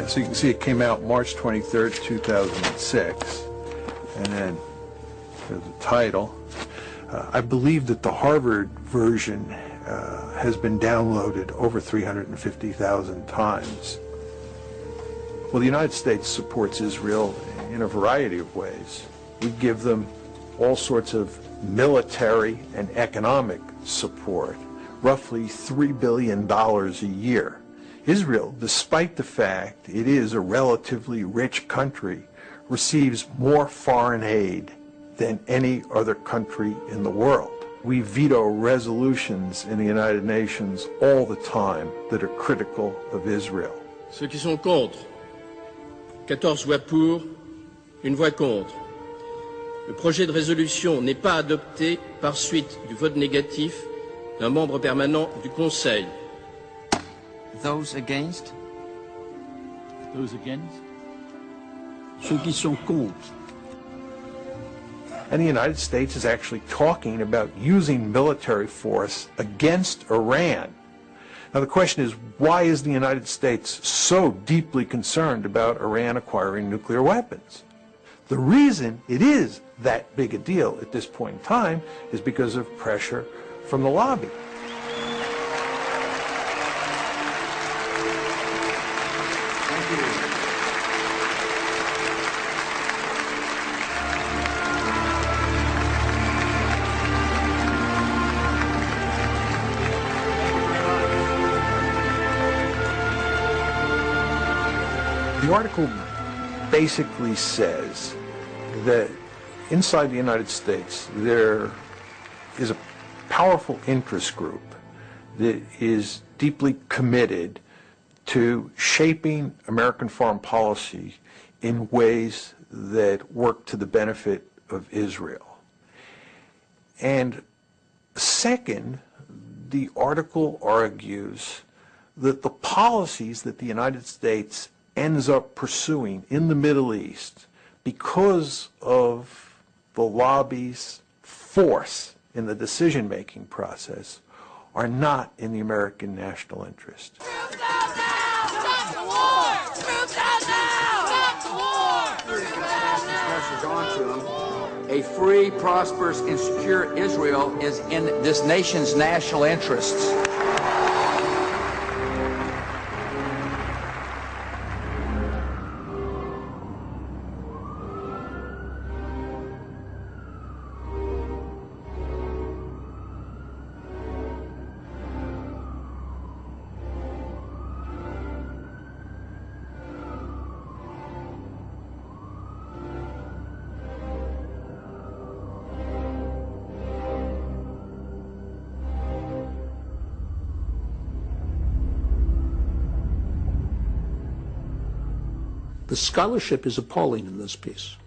Yeah, so you can see it came out March 23rd, 2006, and then there's the title. I believe that the Harvard version has been downloaded over 350,000 times. Well, the United States supports Israel in a variety of ways. We give them all sorts of military and economic support, roughly $3 billion a year. Israel, despite the fact it is a relatively rich country, receives more foreign aid than any other country in the world. We veto resolutions in the United Nations all the time that are critical of Israel. Ceux qui sont contre, 14 voix pour, une voix contre. Le projet de résolution n'est pas adopté par suite du vote négatif d'un membre permanent du Conseil. Those against? Those against? Ceux qui sont contre. And the United States is actually talking about using military force against Iran. Now the question is, why is the United States so deeply concerned about Iran acquiring nuclear weapons? The reason it is that big a deal at this point in time is because of pressure from the lobby. The article basically says that inside the United States there is a powerful interest group that is deeply committed to shaping American foreign policy in ways that work to the benefit of Israel. And second, the article argues that the policies that the United States ends up pursuing in the Middle East because of the lobby's force in the decision-making process are not in the American national interest. Troops out now! Stop the war! Troops out now! Stop the war! Troops out now! A free, prosperous, and secure Israel is in this nation's national interests. The scholarship is appalling in this piece.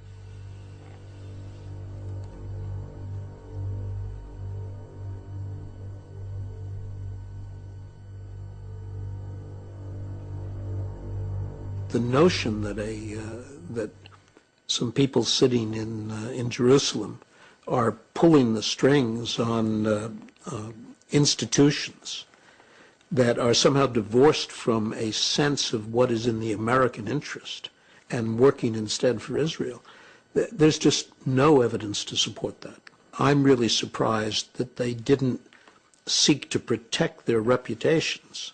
The notion that that some people sitting in Jerusalem are pulling the strings on institutions that are somehow divorced from a sense of what is in the American interest and working instead for Israel, there's just no evidence to support that. I'm really surprised that they didn't seek to protect their reputations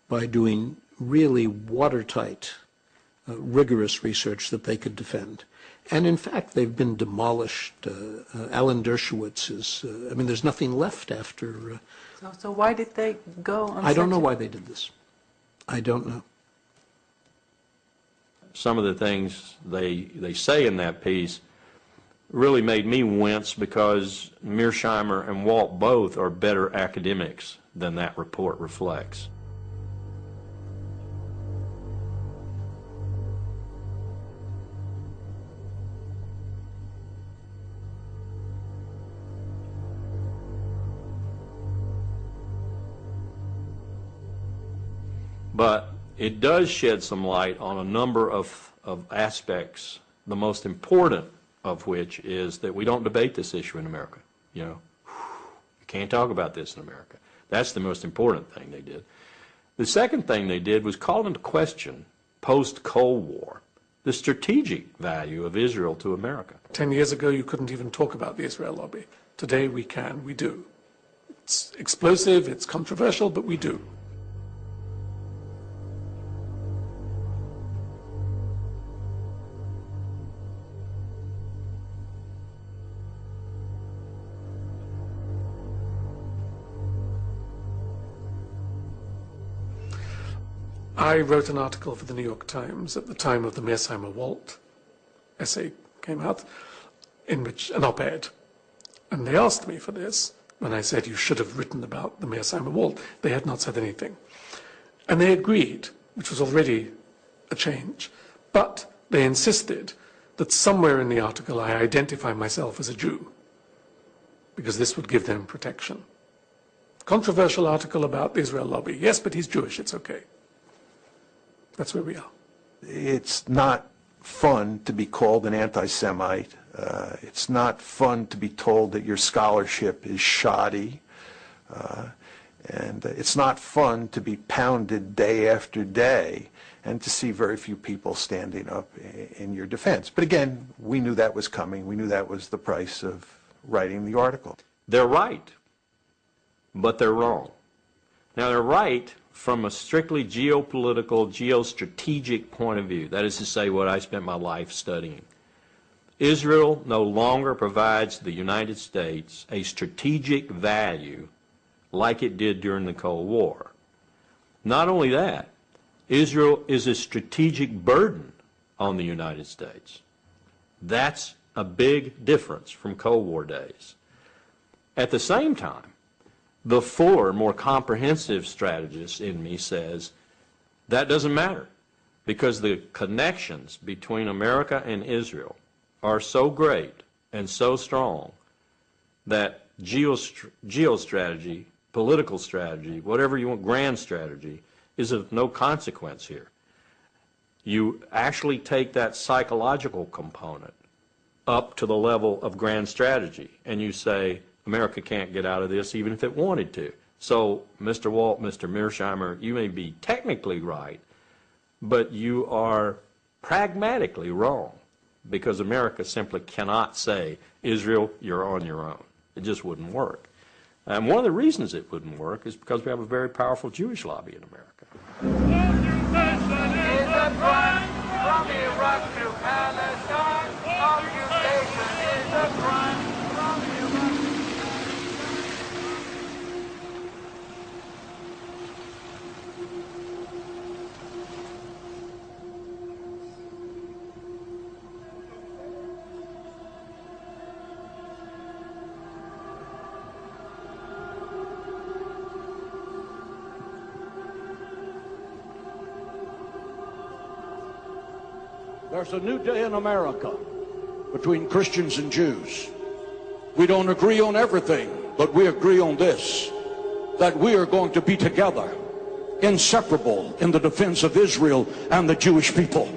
by doing really watertight, rigorous research that they could defend. And in fact, they've been demolished. Alan Dershowitz is, I mean, there's nothing left after. So why did they go on I don't know why they did this. I don't know. Some of the things they say in that piece really made me wince because Mearsheimer and Walt both are better academics than that report reflects. But it does shed some light on a number of aspects, the most important of which is that we don't debate this issue in America. You know, you can't talk about this in America. That's the most important thing they did. The second thing they did was call into question post-Cold War, the strategic value of Israel to America. 10 years ago, you couldn't even talk about the Israel lobby. Today, we can, we do. It's explosive, it's controversial, but we do. I wrote an article for the New York Times at the time of the Mearsheimer-Walt essay came out, in which an op-ed, and they asked me for this when I said you should have written about the Mearsheimer-Walt. They had not said anything, and they agreed, which was already a change, but they insisted that somewhere in the article I identify myself as a Jew, because this would give them protection. Controversial article about the Israel lobby. Yes, but he's Jewish, it's okay. That's where we are. It's not fun to be called an anti-Semite. It's not fun to be told that your scholarship is shoddy. And it's not fun to be pounded day after day and to see very few people standing up in your defense. But again, we knew that was coming. We knew that was the price of writing the article. They're right, but they're wrong. Now, they're right from a strictly geopolitical, geostrategic point of view. That is to say, what I spent my life studying. Israel no longer provides the United States a strategic value like it did during the Cold War. Not only that, Israel is a strategic burden on the United States. That's a big difference from Cold War days. At the same time, the fuller, more comprehensive strategist in me says that doesn't matter, because the connections between America and Israel are so great and so strong that geostrategy, political strategy, whatever you want, grand strategy, is of no consequence here. You actually take that psychological component up to the level of grand strategy, and you say, America can't get out of this even if it wanted to. So, Mr. Walt, Mr. Mearsheimer, you may be technically right, but you are pragmatically wrong, because America simply cannot say, Israel, you're on your own. It just wouldn't work. And one of the reasons it wouldn't work is because we have a very powerful Jewish lobby in America. Occupation is a crime from Iraq to Palestine. Occupation is a crime from Iraq. There's a new day in America between Christians and Jews. We don't agree on everything, but we agree on this, that we are going to be together, inseparable in the defense of Israel and the Jewish people.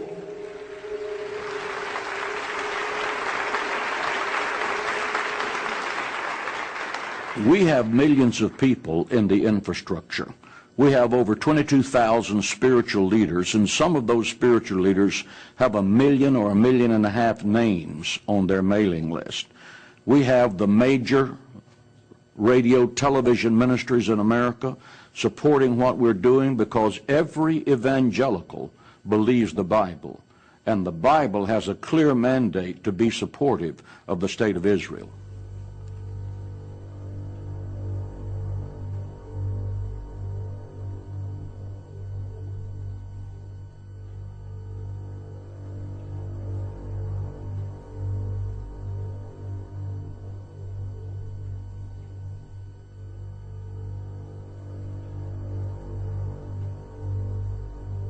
We have millions of people in the infrastructure. We have over 22,000 spiritual leaders, and some of those spiritual leaders have 1 million or 1.5 million names on their mailing list. We have the major radio, television ministries in America supporting what we're doing, because every evangelical believes the Bible, and the Bible has a clear mandate to be supportive of the state of Israel.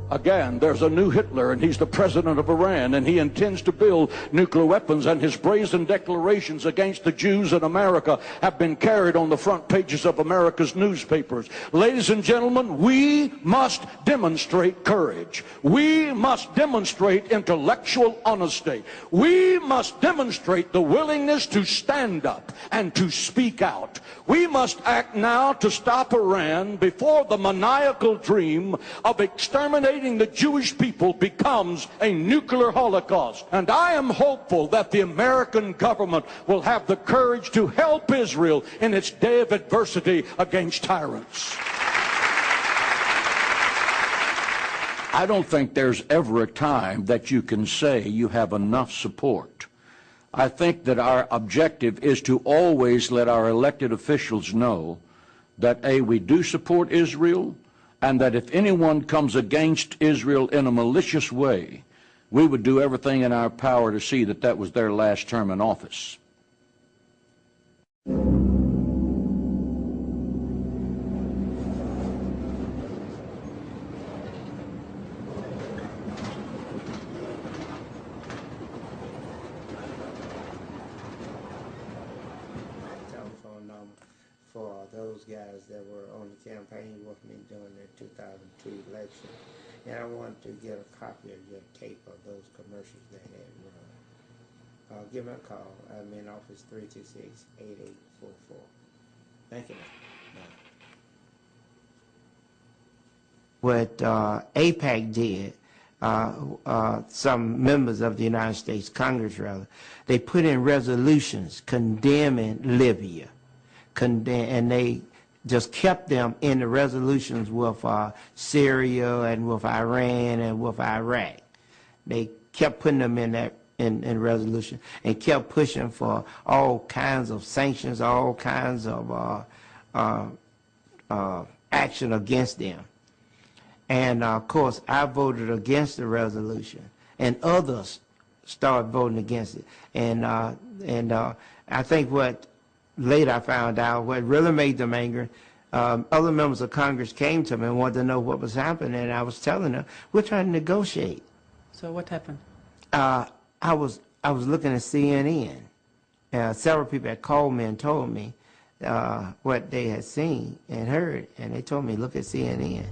Again, there's a new Hitler, and he's the president of Iran, and he intends to build nuclear weapons, and his brazen declarations against the Jews in America have been carried on the front pages of America's newspapers. Ladies and gentlemen, we must demonstrate courage. We must demonstrate intellectual honesty. We must demonstrate the willingness to stand up and to speak out. We must act now to stop Iran before the maniacal dream of exterminating annihilating the Jewish people becomes a nuclear holocaust. And I am hopeful that the American government will have the courage to help Israel in its day of adversity against tyrants. I don't think there's ever a time that you can say you have enough support. I think that our objective is to always let our elected officials know that, A, we do support Israel, and that if anyone comes against Israel in a malicious way, we would do everything in our power to see that that was their last term in office. For those guys that were on the campaign with me during the 2002 election, and I wanted to get a copy of your tape of those commercials that had run. Give me a call. I'm in office 326-8844. Thank you. What AIPAC did, some members of the United States Congress, rather, they put in resolutions condemning Libya. And they just kept them in the resolutions with Syria and with Iran and with Iraq. They kept putting them in that in resolution and kept pushing for all kinds of sanctions, all kinds of action against them. And of course, I voted against the resolution, and others started voting against it. And I think what later I found out what really made them angry, other members of Congress came to me and wanted to know what was happening, and I was telling them, we're trying to negotiate. So what happened? I was looking at CNN. Several people had called me and told me what they had seen and heard, and they told me, look at CNN.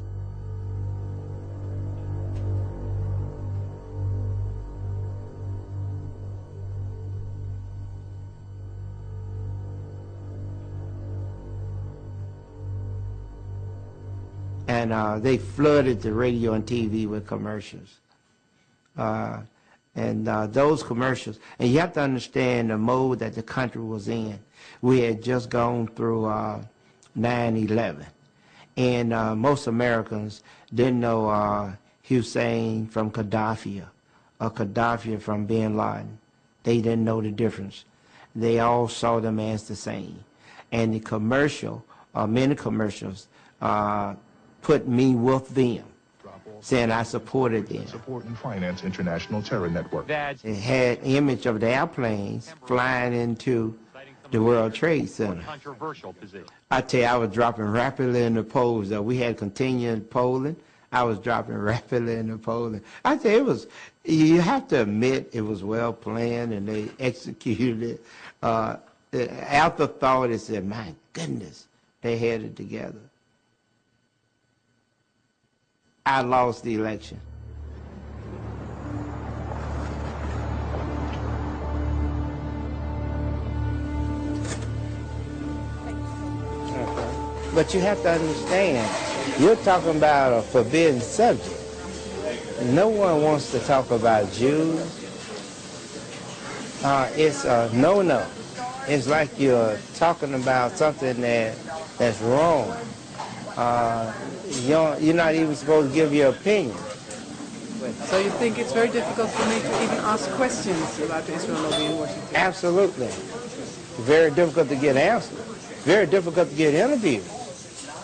And they flooded the radio and TV with commercials. Those commercials, and you have to understand the mode that the country was in. We had just gone through 9/11, and most Americans didn't know Hussein from Gaddafi or Gaddafi from bin Laden. They didn't know the difference. They all saw them as the same. And the commercial, many commercials, put me with them, saying I supported them. Support and finance international terror network. It had image of the airplanes flying into the World Trade Center. I tell you, I was dropping rapidly in the polls. We had continuing polling. I was dropping rapidly in the polling. I tell you, it was, you have to admit it was well planned and they executed it. The afterthought is that, my goodness, they had it together. I lost the election. But you have to understand, you're talking about a forbidden subject. No one wants to talk about Jews. It's a no-no. It's like you're talking about something that's wrong. You're not even supposed to give your opinion. So you think it's very difficult for me to even ask questions about Israel lobby in Washington? Absolutely. Very difficult to get answers. Very difficult to get interviews.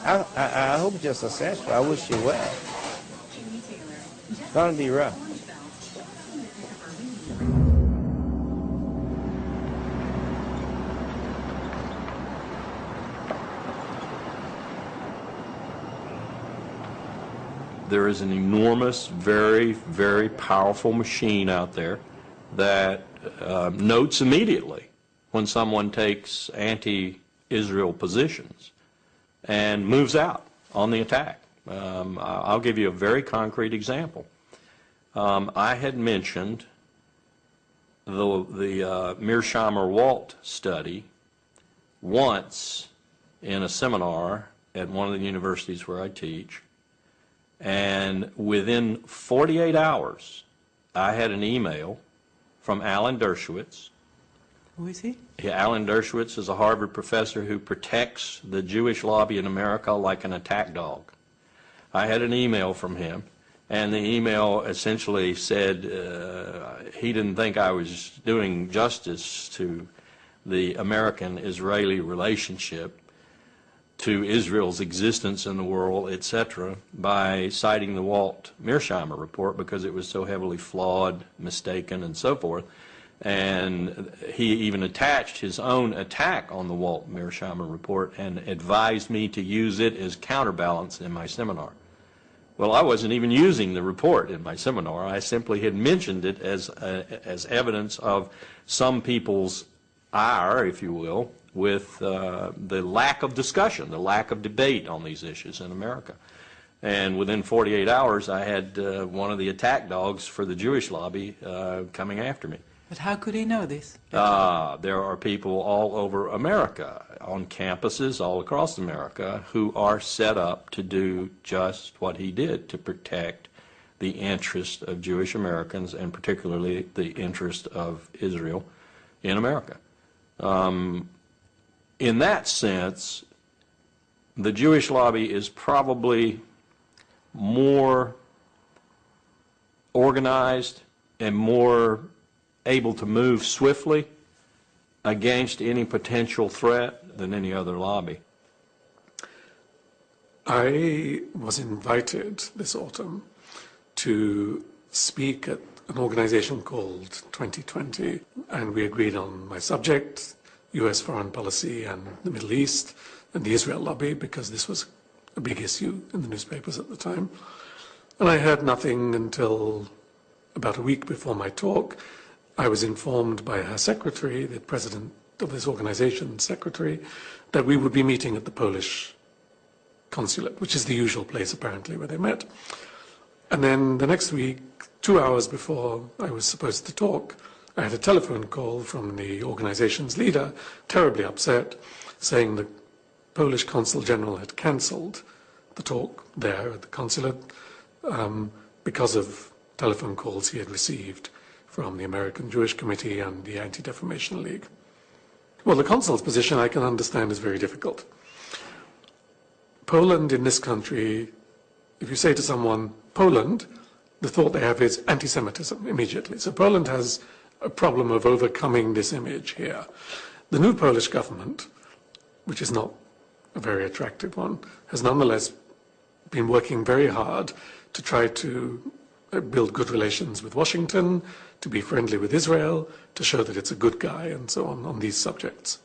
I hope you're successful. I wish you well. It's going to be rough. There is an enormous, very, very powerful machine out there that notes immediately when someone takes anti-Israel positions and moves out on the attack. I'll give you a very concrete example. I had mentioned the Mearsheimer-Walt study once in a seminar at one of the universities where I teach, And within 48 hours, I had an email from Alan Dershowitz. Who is he? Alan Dershowitz is a Harvard professor who protects the Jewish lobby in America like an attack dog. I had an email from him, and the email essentially said he didn't think I was doing justice to the American-Israeli relationship, to Israel's existence in the world, etc., by citing the Walt Mearsheimer report because it was so heavily flawed, mistaken, and so forth. And he even attached his own attack on the Walt Mearsheimer report and advised me to use it as counterbalance in my seminar. Well, I wasn't even using the report in my seminar. I simply had mentioned it as evidence of some people's ire, if you will, with the lack of discussion, the lack of debate on these issues in America. And within 48 hours, I had one of the attack dogs for the Jewish lobby coming after me. But how could he know this? There are people all over America, on campuses all across America, who are set up to do just what he did, to protect the interest of Jewish Americans, and particularly the interest of Israel in America. In that sense, the Jewish lobby is probably more organized and more able to move swiftly against any potential threat than any other lobby. I was invited this autumn to speak at an organization called 2020, and we agreed on my subject, U.S. foreign policy and the Middle East and the Israel lobby, because this was a big issue in the newspapers at the time. And I heard nothing until about a week before my talk. I was informed by her secretary, the president of this organization's secretary, that we would be meeting at the Polish consulate, which is the usual place apparently where they met. And then the next week, 2 hours before I was supposed to talk, I had a telephone call from the organization's leader, terribly upset, saying the Polish consul general had cancelled the talk there at the consulate because of telephone calls he had received from the American Jewish Committee and the Anti-Defamation League. Well, the consul's position I can understand is very difficult. Poland in this country, if you say to someone, Poland, the thought they have is anti-Semitism immediately. So Poland has a problem of overcoming this image here. The new Polish government, which is not a very attractive one, has nonetheless been working very hard to try to build good relations with Washington, to be friendly with Israel, to show that it's a good guy, and so on these subjects.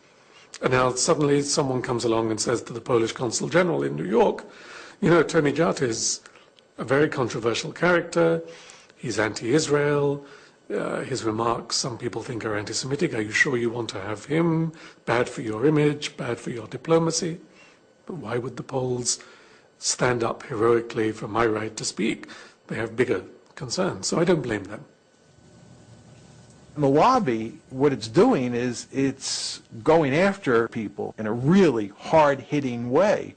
And now suddenly someone comes along and says to the Polish Consul General in New York, you know, Tony Judd is a very controversial character, he's anti-Israel, his remarks some people think are anti-Semitic, are you sure you want to have him? Bad for your image, bad for your diplomacy. But why would the Poles stand up heroically for my right to speak? They have bigger concerns, so I don't blame them. The lobby, what it's doing is it's going after people in a really hard-hitting way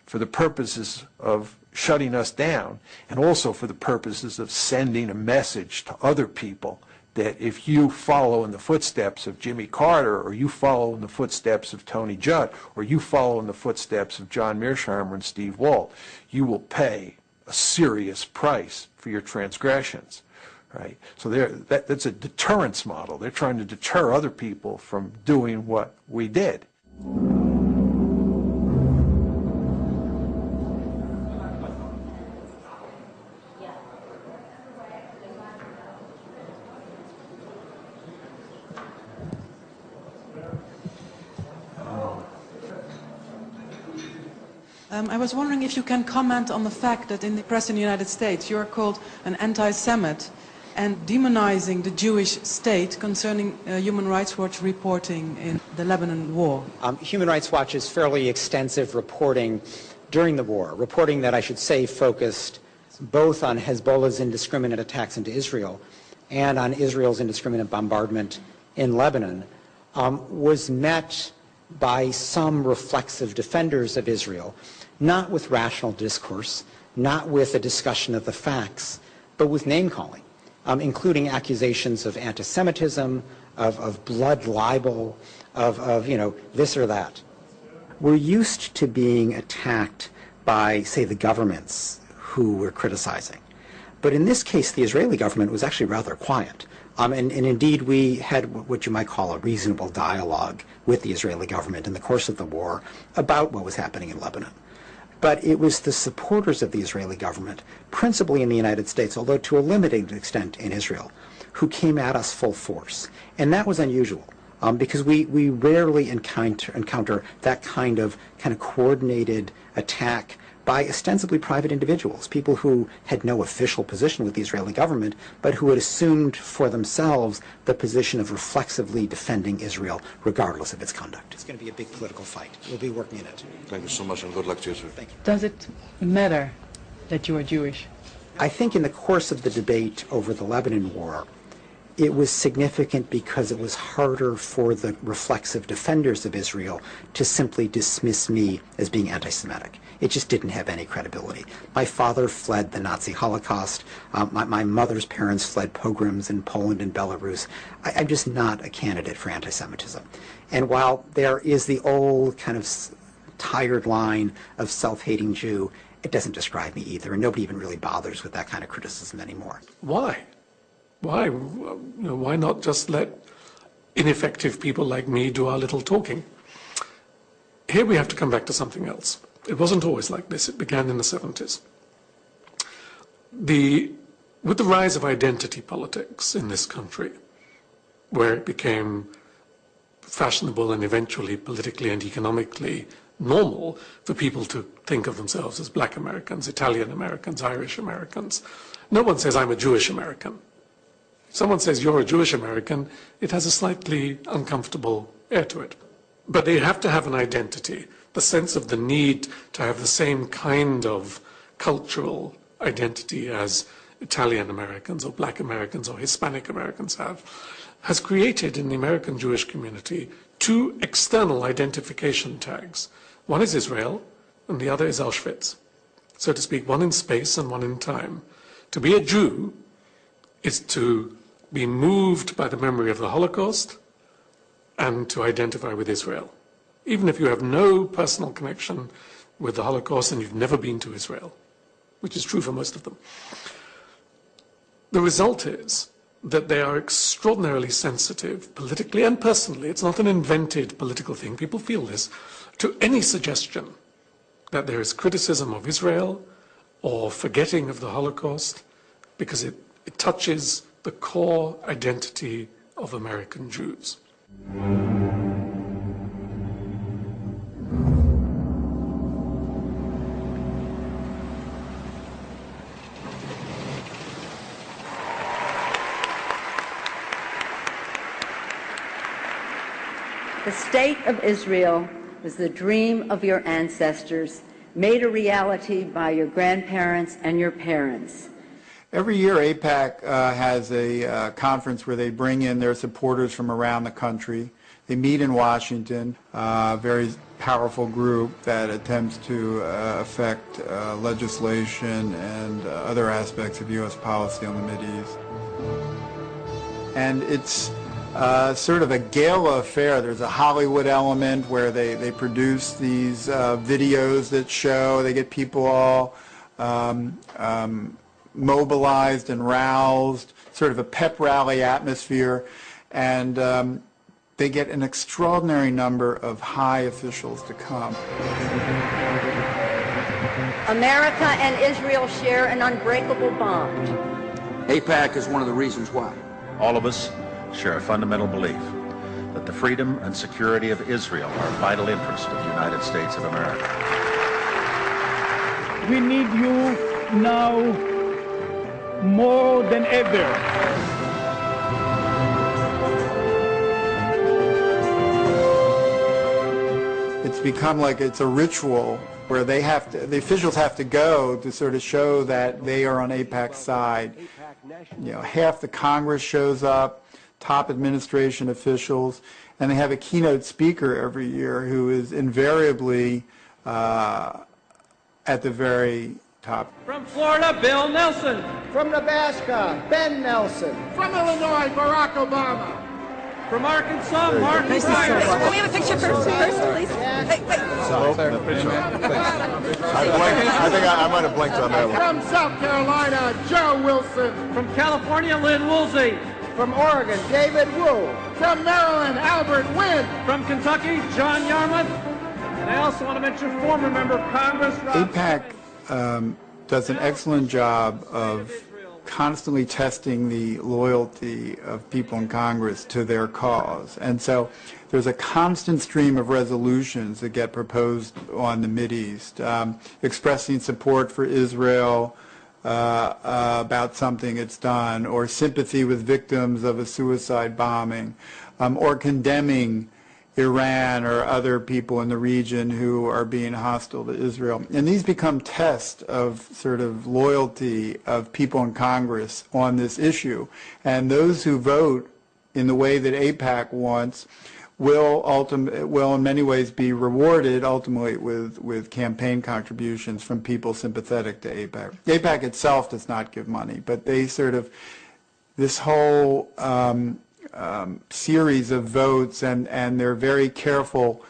for the purposes of shutting us down, and also for the purposes of sending a message to other people that if you follow in the footsteps of Jimmy Carter, or you follow in the footsteps of Tony Judd, or you follow in the footsteps of John Mearsheimer and Steve Walt, you will pay a serious price for your transgressions. Right? So that's a deterrence model. They're trying to deter other people from doing what we did. I was wondering if you can comment on the fact that in the press in the United States you are called an anti-Semite and demonizing the Jewish state concerning Human Rights Watch reporting in the Lebanon war. Human Rights Watch's fairly extensive reporting during the war, reporting that I should say focused both on Hezbollah's indiscriminate attacks into Israel and on Israel's indiscriminate bombardment in Lebanon, was met by some reflexive defenders of Israel, not with rational discourse, not with a discussion of the facts, but with name-calling, including accusations of anti-Semitism, of blood libel, of this or that. We're used to being attacked by, say, the governments who we're criticizing. But in this case, the Israeli government was actually rather quiet. And indeed, we had what you might call a reasonable dialogue with the Israeli government in the course of the war about what was happening in Lebanon. But it was the supporters of the Israeli government, principally in the United States, although to a limited extent in Israel, who came at us full force. And that was unusual, because we rarely encounter that kind of coordinated attack by ostensibly private individuals, people who had no official position with the Israeli government, but who had assumed for themselves the position of reflexively defending Israel, regardless of its conduct. It's going to be a big political fight. We'll be working in it. Thank you so much, and good luck to you, sir. Thank you. Does it matter that you are Jewish? I think in the course of the debate over the Lebanon war, it was significant because it was harder for the reflexive defenders of Israel to simply dismiss me as being anti-Semitic. It just didn't have any credibility. My father fled the Nazi Holocaust. My mother's parents fled pogroms in Poland and Belarus. I'm just not a candidate for anti-Semitism. And while there is the old kind of tired line of self-hating Jew, it doesn't describe me either, and nobody even really bothers with that kind of criticism anymore. Why? Why? Why not just let ineffective people like me do our little talking? Here we have to come back to something else. It wasn't always like this. It began in the 70s. With the rise of identity politics in this country, where it became fashionable and eventually politically and economically normal for people to think of themselves as Black Americans, Italian Americans, Irish Americans. No one says, I'm a Jewish American. If someone says, you're a Jewish American, it has a slightly uncomfortable air to it. But they have to have an identity, the sense of the need to have the same kind of cultural identity as Italian Americans or Black Americans or Hispanic Americans have, has created in the American Jewish community two external identification tags. One is Israel, and the other is Auschwitz. So to speak, one in space and one in time. To be a Jew is to be moved by the memory of the Holocaust and to identify with Israel, even if you have no personal connection with the Holocaust and you've never been to Israel, which is true for most of them. The result is that they are extraordinarily sensitive, politically and personally. It's not an invented political thing. People feel this, to any suggestion that there is criticism of Israel or forgetting of the Holocaust, because it touches the core identity of American Jews. The State of Israel was the dream of your ancestors, made a reality by your grandparents and your parents. Every year, AIPAC has a conference where they bring in their supporters from around the country. They meet in Washington, a very powerful group that attempts to affect legislation and other aspects of U.S. policy on the Mideast. And it's sort of a gala affair. There's a Hollywood element where they produce these videos that show, they get people all mobilized and roused, sort of a pep rally atmosphere, and they get an extraordinary number of high officials to come. America and Israel share an unbreakable bond. AIPAC is one of the reasons why. All of us share a fundamental belief that the freedom and security of Israel are a vital interest of the United States of America. We need you now more than ever. It's become like it's a ritual where the officials have to go to sort of show that they are on AIPAC's side. You know, half the Congress shows up, top administration officials, and they have a keynote speaker every year who is invariably at the very top. From Florida, Bill Nelson. From Nebraska, Ben Nelson. From Illinois, Barack Obama. From Arkansas, Mark Pryor. Can we have a picture first, please? I think I might have blinked on that one. From South Carolina, Joe Wilson. From California, Lynn Woolsey. From Oregon, David Wu. From Maryland, Albert Wynn. From Kentucky, John Yarmouth. And I also want to mention former member of Congress, AIPAC does an excellent job of constantly testing the loyalty of people in Congress to their cause. And so there's a constant stream of resolutions that get proposed on the Mideast, expressing support for Israel about something it's done, or sympathy with victims of a suicide bombing, or condemning Iran or other people in the region who are being hostile to Israel. And these become tests of sort of loyalty of people in Congress on this issue. And those who vote in the way that AIPAC wants will in many ways be rewarded ultimately with campaign contributions from people sympathetic to AIPAC. AIPAC itself does not give money, but they sort of, this whole series of votes and their very careful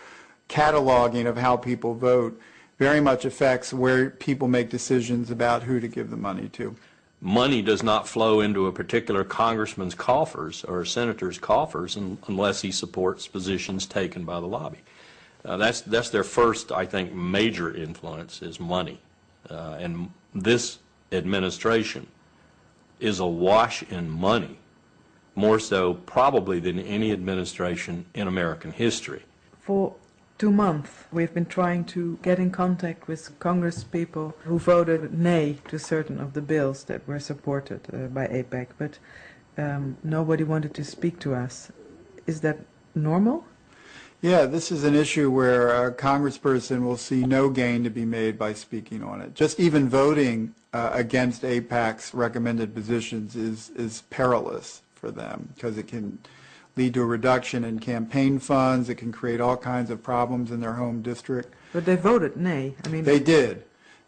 cataloging of how people vote very much affects where people make decisions about who to give the money to. Money does not flow into a particular congressman's coffers or a senator's coffers unless he supports positions taken by the lobby. That's their first, I think, major influence is money. And this administration is awash in money, more so probably than any administration in American history. For 2 months, we've been trying to get in contact with Congress people who voted nay to certain of the bills that were supported by AIPAC, but nobody wanted to speak to us. Is that normal? Yeah, this is an issue where a congressperson will see no gain to be made by speaking on it. Just even voting against AIPAC's recommended positions is perilous for them, because it can lead to a reduction in campaign funds. It can create all kinds of problems in their home district. But they voted nay. I mean, they did,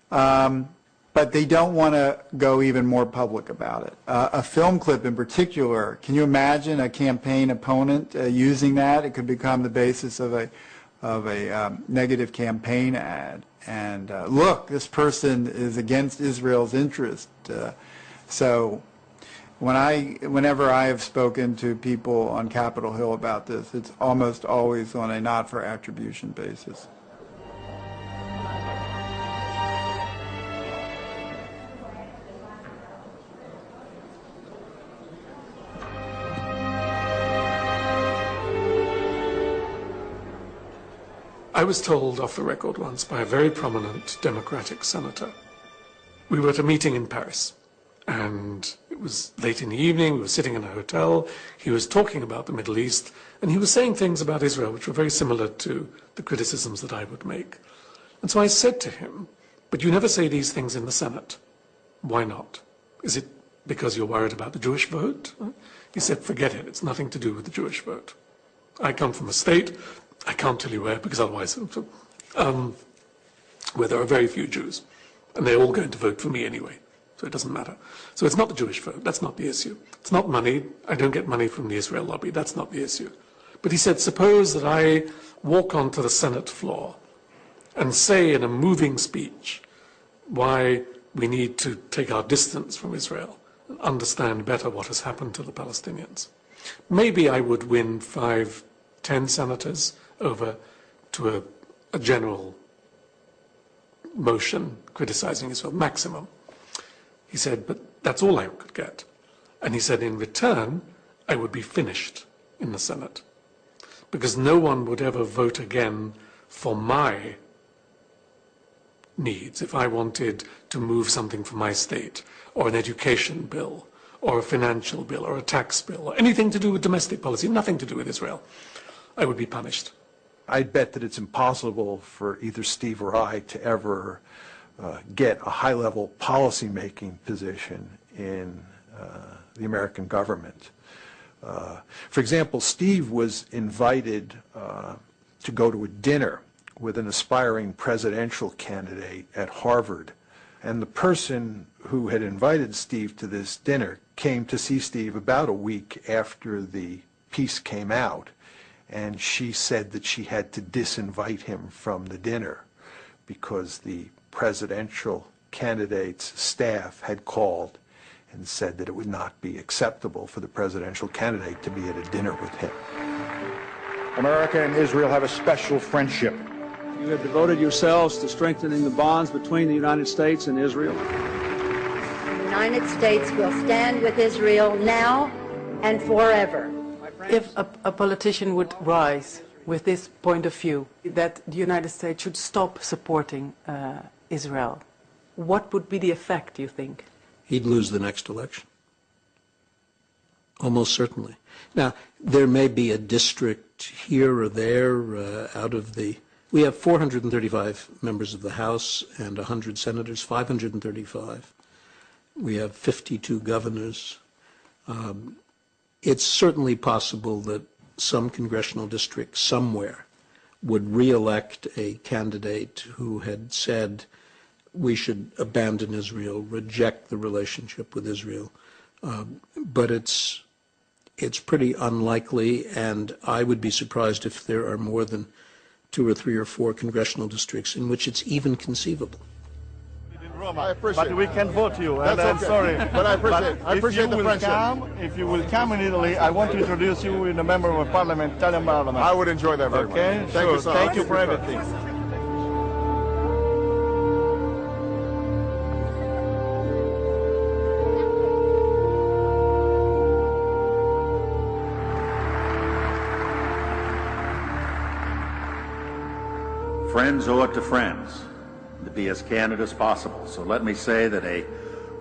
but they don't want to go even more public about it. A film clip in particular, can you imagine a campaign opponent using that? It could become the basis of a negative campaign ad. And look, this person is against Israel's interest. So whenever I have spoken to people on Capitol Hill about this, it's almost always on a not for attribution basis. I was told off the record once by a very prominent Democratic senator. We were at a meeting in Paris, and it was late in the evening. We were sitting in a hotel. He was talking about the Middle East, and he was saying things about Israel which were very similar to the criticisms that I would make. And so I said to him, "But you never say these things in the Senate. Why not? Is it because you're worried about the Jewish vote?" He said, "Forget it. It's nothing to do with the Jewish vote. I come from a state, I can't tell you where, because otherwise, where there are very few Jews, and they're all going to vote for me anyway, so it doesn't matter. So it's not the Jewish vote, that's not the issue. It's not money, I don't get money from the Israel lobby, that's not the issue." But he said, suppose that I walk onto the Senate floor and say in a moving speech why we need to take our distance from Israel and understand better what has happened to the Palestinians. Maybe I would win 5, 10 senators over to a general motion criticizing Israel, maximum. He said, but that's all I could get. And he said, in return, I would be finished in the Senate, because no one would ever vote again for my needs. If I wanted to move something for my state, or an education bill, or a financial bill, or a tax bill, or anything to do with domestic policy, nothing to do with Israel, I would be punished. I bet that it's impossible for either Steve or I to ever get a high-level policy-making position in the American government. For example, Steve was invited to go to a dinner with an aspiring presidential candidate at Harvard And the person who had invited Steve to this dinner came to see Steve about a week after the piece came out, and she said that she had to disinvite him from the dinner because the presidential candidate's staff had called and said that it would not be acceptable for the presidential candidate to be at a dinner with him. America and Israel have a special friendship. You have devoted yourselves to strengthening the bonds between the United States and Israel. The United States will stand with Israel now and forever. If a politician would rise with this point of view, that the United States should stop supporting Israel, what would be the effect, do you think? He'd lose the next election. Almost certainly. Now, there may be a district here or there out of the... We have 435 members of the House and 100 senators, 535. We have 52 governors. It's certainly possible that some congressional district somewhere would re-elect a candidate who had said we should abandon Israel, reject the relationship with Israel. But it's pretty unlikely, and I would be surprised if there are more than 2 or 3 or 4 congressional districts in which it's even conceivable. I appreciate but we can't vote you, and I'm sorry. But I appreciate the friendship. If you will come in Italy, I want to introduce you with a member of a parliament, Italian parliament. I would enjoy that very much. Okay? Thank you so much. Thank you for everything. Friends owe it to friends to be as candid as possible. So let me say that a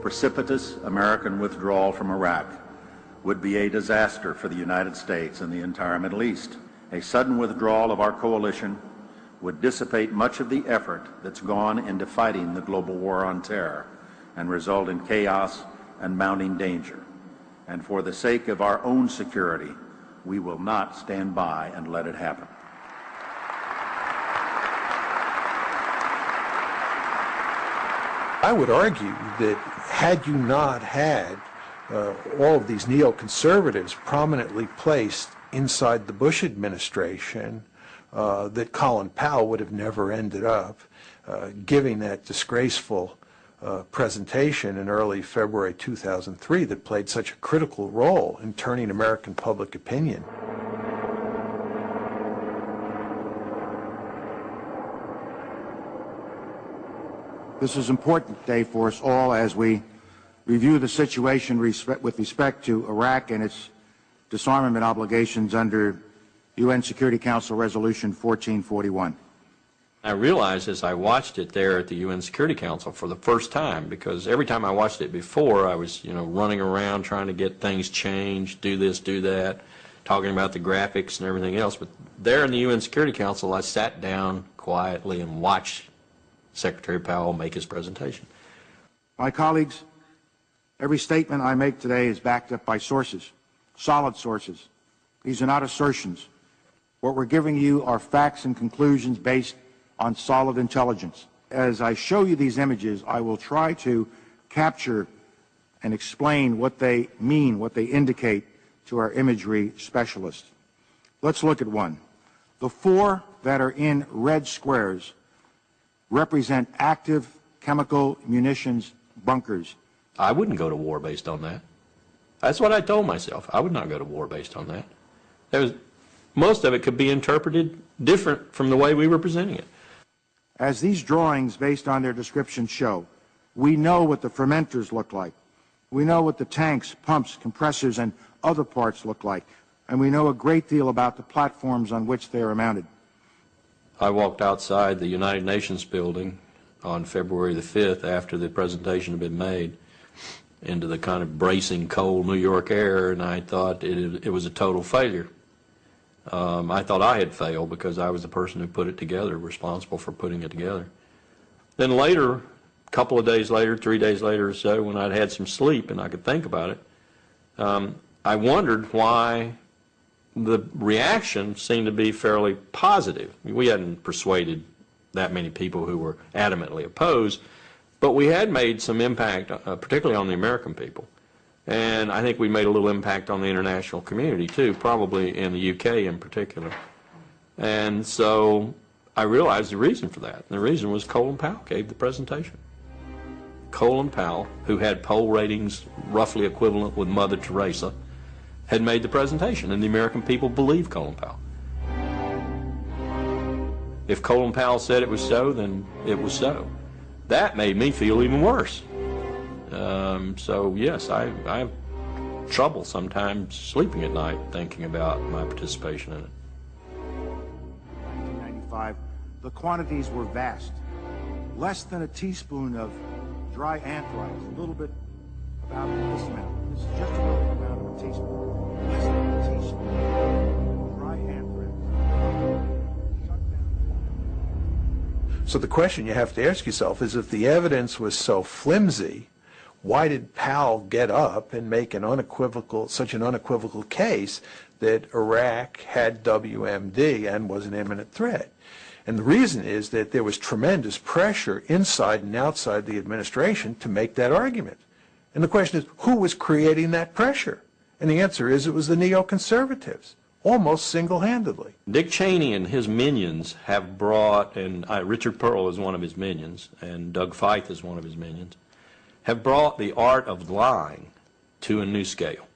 precipitous American withdrawal from Iraq would be a disaster for the United States and the entire Middle East. A sudden withdrawal of our coalition would dissipate much of the effort that's gone into fighting the global war on terror and result in chaos and mounting danger. And for the sake of our own security, we will not stand by and let it happen. I would argue that had you not had all of these neoconservatives prominently placed inside the Bush administration, that Colin Powell would have never ended up giving that disgraceful presentation in early February 2003 that played such a critical role in turning American public opinion. This is an important day for us all as we review the situation with respect to Iraq and its disarmament obligations under UN Security Council Resolution 1441. I realized as I watched it there at the UN Security Council for the first time, because every time I watched it before, I was, running around trying to get things changed, do this, do that, talking about the graphics and everything else. But there in the UN Security Council, I sat down quietly and watched Secretary Powell make his presentation. My colleagues, every statement I make today is backed up by sources, solid sources. These are not assertions. What we're giving you are facts and conclusions based on solid intelligence. As I show you these images, I will try to capture and explain what they mean, what they indicate to our imagery specialists. Let's look at one. The 4 that are in red squares represent active chemical munitions bunkers. I wouldn't go to war based on that. That's what I told myself. I would not go to war based on that. Most of it could be interpreted different from the way we were presenting it. As these drawings, based on their description, show, we know what the fermenters look like. We know what the tanks, pumps, compressors, and other parts look like. And we know a great deal about the platforms on which they are mounted. I walked outside the United Nations building on February the 5th after the presentation had been made into the kind of bracing cold New York air, and I thought it was a total failure. I thought I had failed because I was the person who put it together, responsible for putting it together. Then later, a couple of days later, 3 days later or so, when I'd had some sleep and I could think about it, I wondered why the reaction seemed to be fairly positive. We hadn't persuaded that many people who were adamantly opposed, But we had made some impact, particularly on the American people. And I think we made a little impact on the international community, too, probably in the UK in particular. And so I realized the reason for that. The reason was Colin Powell gave the presentation. Colin Powell, who had poll ratings roughly equivalent with Mother Teresa, had made the presentation, and the American people believed Colin Powell. If Colin Powell said it was so, then it was so. That made me feel even worse. So yes, I have trouble sometimes sleeping at night thinking about my participation in it. 1995, the quantities were vast. Less than a teaspoon of dry anthrax, a little bit about this amount. This is just about the amount of a teaspoon. Less than a teaspoon of dry anthrax. So the question you have to ask yourself is, if the evidence was so flimsy, why did Powell get up and make such an unequivocal case that Iraq had WMD and was an imminent threat? And the reason is that there was tremendous pressure inside and outside the administration to make that argument. And the question is, who was creating that pressure? And the answer is, it was the neoconservatives, almost single-handedly. Dick Cheney and his minions have brought, and Richard Pearl is one of his minions, and Doug Feith is one of his minions, have brought the art of lying to a new scale,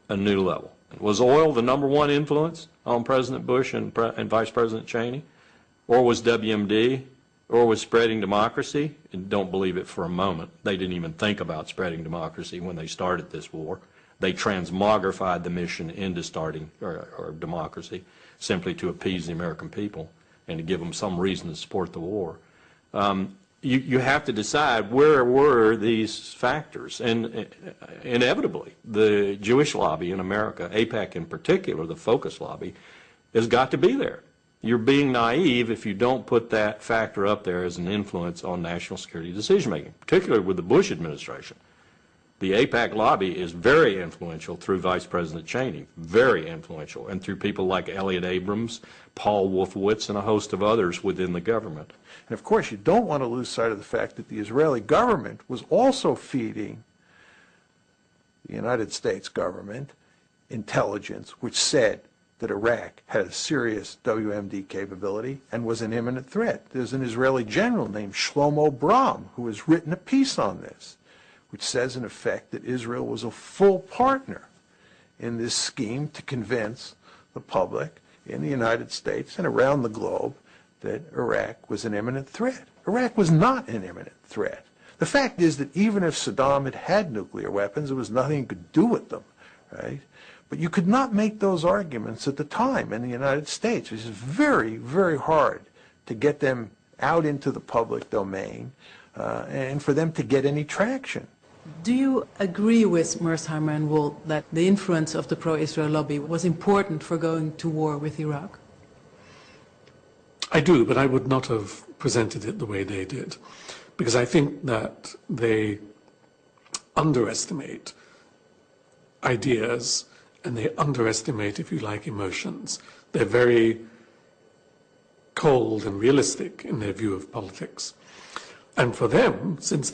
a new level. Was oil the #1 influence on President Bush and Vice President Cheney? Or was WMD? Or was spreading democracy? And don't believe it for a moment. They didn't even think about spreading democracy when they started this war. They transmogrified the mission into starting or democracy simply to appease the American people and to give them some reason to support the war. You have to decide, where were these factors? And inevitably, the Jewish lobby in America, AIPAC in particular, the focus lobby, has got to be there. You're being naive if you don't put that factor up there as an influence on national security decision-making, particularly with the Bush administration. The AIPAC lobby is very influential through Vice President Cheney, very influential, and through people like Elliot Abrams, Paul Wolfowitz, and a host of others within the government. And of course, you don't want to lose sight of the fact that the Israeli government was also feeding the United States government intelligence, which said that Iraq had a serious WMD capability and was an imminent threat. There's an Israeli general named Shlomo Bram who has written a piece on this, which says in effect that Israel was a full partner in this scheme to convince the public in the United States and around the globe that Iraq was an imminent threat. Iraq was not an imminent threat. The fact is that even if Saddam had nuclear weapons, there was nothing you could do with them, right? But you could not make those arguments at the time in the United States. It was very, very hard to get them out into the public domain and for them to get any traction. Do you agree with Mearsheimer and Wolt that the influence of the pro-Israel lobby was important for going to war with Iraq? I do, but I would not have presented it the way they did, because I think that they underestimate ideas and they underestimate, if you like, emotions. They're very cold and realistic in their view of politics. And for them, since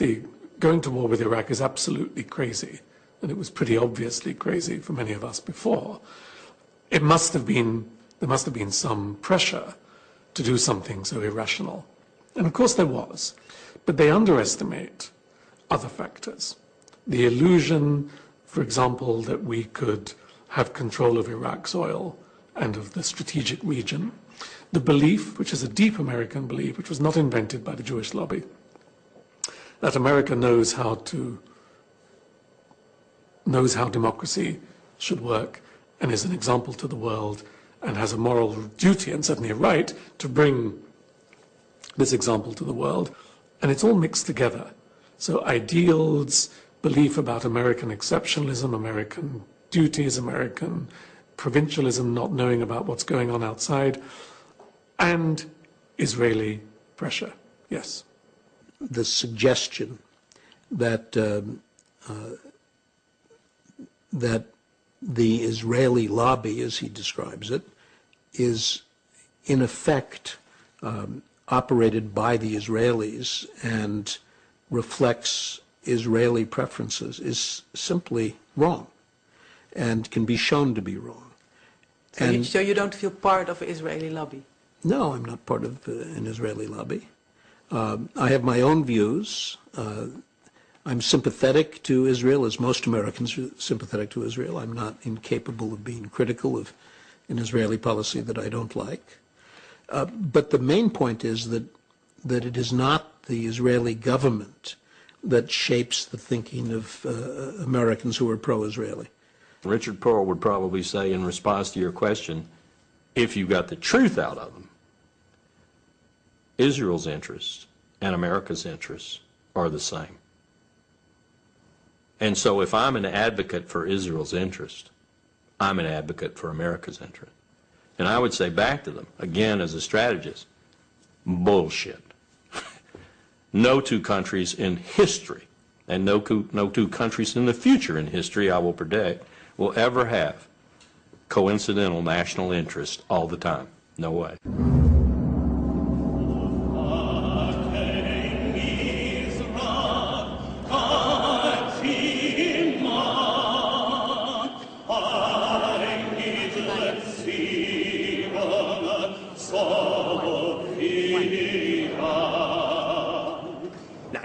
going to war with Iraq is absolutely crazy, and it was pretty obviously crazy for many of us before, there must have been some pressure to do something so irrational. And of course there was. But they underestimate other factors. The illusion, for example, that we could have control of Iraq's oil and of the strategic region. The belief, which is a deep American belief, which was not invented by the Jewish lobby, that America knows how democracy should work and is an example to the world and has a moral duty and certainly a right to bring this example to the world. And it's all mixed together. So ideals, belief about American exceptionalism, American duties, American provincialism, not knowing about what's going on outside, and Israeli pressure. Yes. The suggestion that that the Israeli lobby, as he describes it, is in effect operated by the Israelis and reflects Israeli preferences is simply wrong and can be shown to be wrong. So you don't feel part of the Israeli lobby? No, I'm not part of an Israeli lobby. I have my own views. I'm sympathetic to Israel, as most Americans are sympathetic to Israel. I'm not incapable of being critical of an Israeli policy that I don't like. But the main point is that it is not the Israeli government that shapes the thinking of Americans who are pro-Israeli. Richard Pearl would probably say, in response to your question, if you got the truth out of them, Israel's interests and America's interests are the same. And so if I'm an advocate for Israel's interest, I'm an advocate for America's interest. And I would say back to them, again as a strategist, bullshit. No two countries in history, and no two countries in the future in history, I will predict, will ever have coincidental national interest all the time. No way.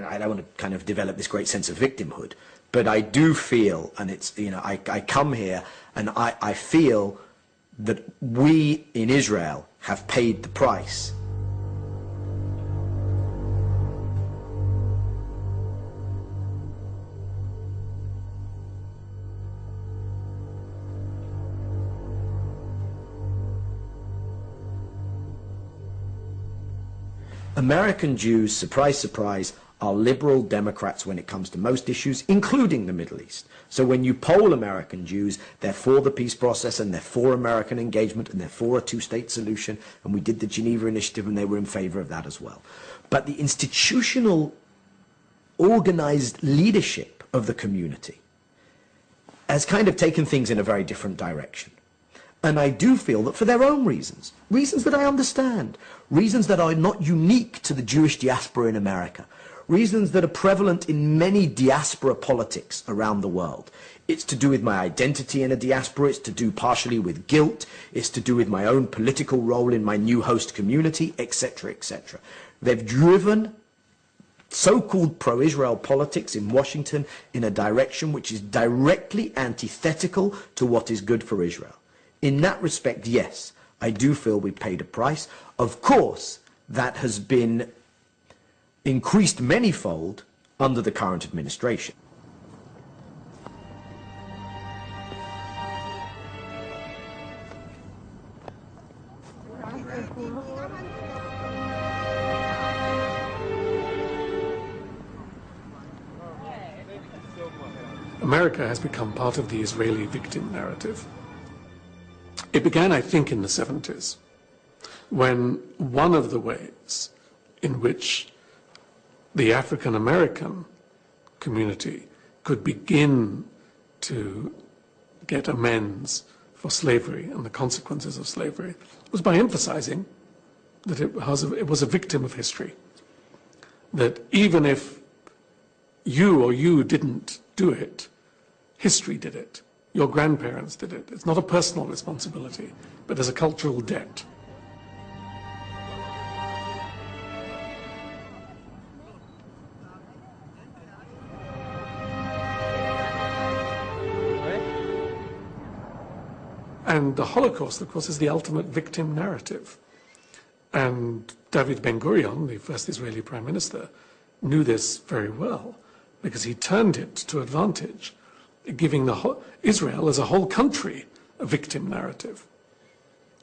I don't want to kind of develop this great sense of victimhood, but I do feel, and it's, you know, I come here and I feel that we in Israel have paid the price. American Jews, surprise, surprise, are liberal Democrats when it comes to most issues, including the Middle East. So when you poll American Jews, they're for the peace process and they're for American engagement and they're for a two-state solution. And we did the Geneva Initiative and they were in favor of that as well. But the institutional, organized leadership of the community has kind of taken things in a very different direction. And I do feel that for their own reasons, reasons that I understand, reasons that are not unique to the Jewish diaspora in America, reasons that are prevalent in many diaspora politics around the world. It's to do with my identity in a diaspora, it's to do partially with guilt, it's to do with my own political role in my new host community, etc., etc. They've driven so-called pro-Israel politics in Washington in a direction which is directly antithetical to what is good for Israel. In that respect, yes, I do feel we paid a price. Of course, that has been increased manyfold under the current administration. America has become part of the Israeli victim narrative. It began, I think, in the 70s, when one of the ways in which the African American community could begin to get amends for slavery and the consequences of slavery was by emphasizing that it was a victim of history. That even if you didn't do it, history did it. Your grandparents did it. It's not a personal responsibility, but as a cultural debt. And the Holocaust, of course, is the ultimate victim narrative. And David Ben-Gurion, the first Israeli prime minister, knew this very well because he turned it to advantage, giving Israel as a whole country a victim narrative.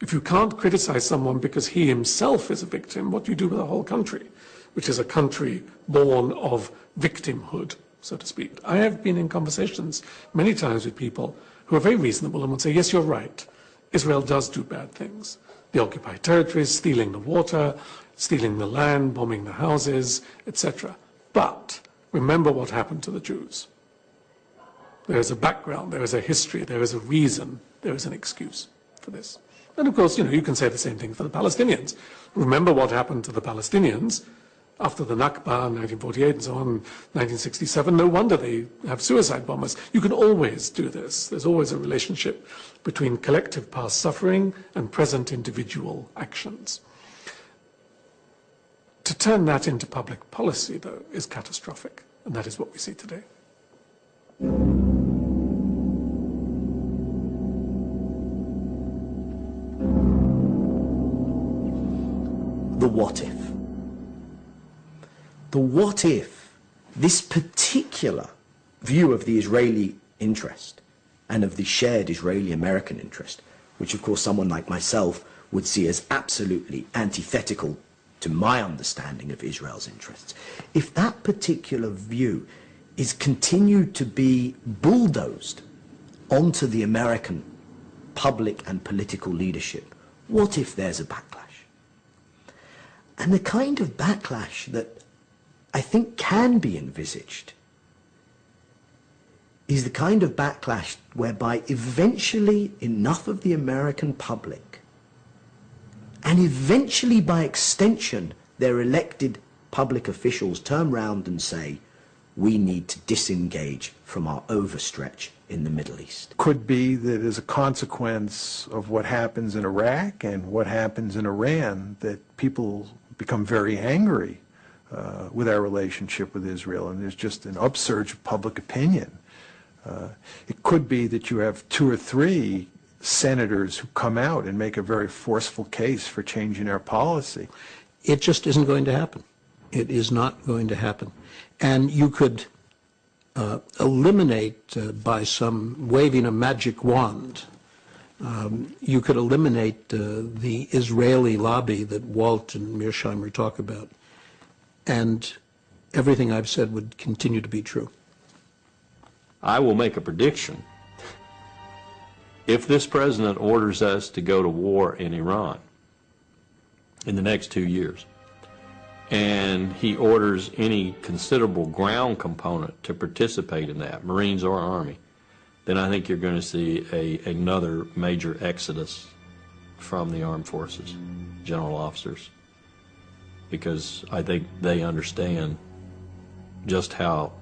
If you can't criticize someone because he himself is a victim, what do you do with a whole country, which is a country born of victimhood, so to speak? I have been in conversations many times with people who are very reasonable and would say, yes, you're right, Israel does do bad things. The occupied territories, stealing the water, stealing the land, bombing the houses, etc. But remember what happened to the Jews. There is a background, there is a history, there is a reason, there is an excuse for this. And of course, you can say the same thing for the Palestinians. Remember what happened to the Palestinians, after the Nakba in 1948 and so on, 1967. No wonder they have suicide bombers. You can always do this. There's always a relationship between collective past suffering and present individual actions. To turn that into public policy, though, is catastrophic, and that is what we see today. The what if. The what if this particular view of the Israeli interest and of the shared Israeli-American interest, which of course someone like myself would see as absolutely antithetical to my understanding of Israel's interests, if that particular view is continued to be bulldozed onto the American public and political leadership, what if there's a backlash? And the kind of backlash that I think can be envisaged is the kind of backlash whereby eventually enough of the American public, and eventually by extension their elected public officials, turn round and say, we need to disengage from our overstretch in the Middle East. Could be that as a consequence of what happens in Iraq and what happens in Iran, that people become very angry with our relationship with Israel, and there's just an upsurge of public opinion. It could be that you have 2 or 3 senators who come out and make a very forceful case for changing our policy. It just isn't going to happen. It is not going to happen. And you could eliminate by some waving a magic wand, you could eliminate the Israeli lobby that Walt and Mearsheimer talk about, and everything I've said would continue to be true. I will make a prediction. If this president orders us to go to war in Iran in the next 2 years, and he orders any considerable ground component to participate in that, Marines or Army, then I think you're going to see another major exodus from the armed forces, general officers, because I think they understand just how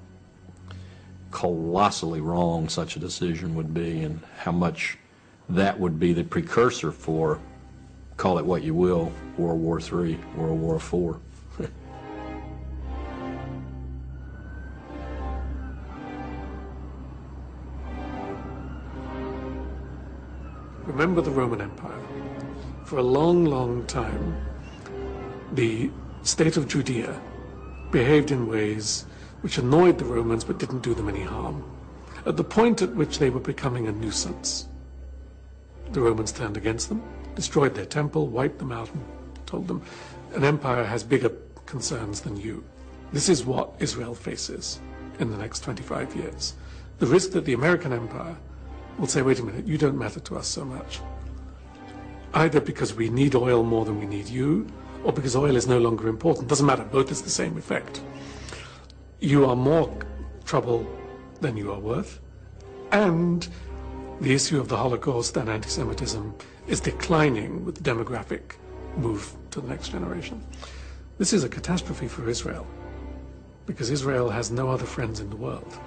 colossally wrong such a decision would be and how much that would be the precursor for, call it what you will, World War III, World War IV. Remember the Roman Empire. For a long, long time, the state of Judea behaved in ways which annoyed the Romans but didn't do them any harm. At the point at which they were becoming a nuisance, the Romans turned against them, destroyed their temple, wiped them out, and told them, an empire has bigger concerns than you. This is what Israel faces in the next 25 years. The risk that the American empire will say, wait a minute, you don't matter to us so much. Either because we need oil more than we need you, or because oil is no longer important. Doesn't matter, both is the same effect. You are more trouble than you are worth, and the issue of the Holocaust and anti-Semitism is declining with the demographic move to the next generation. This is a catastrophe for Israel, because Israel has no other friends in the world.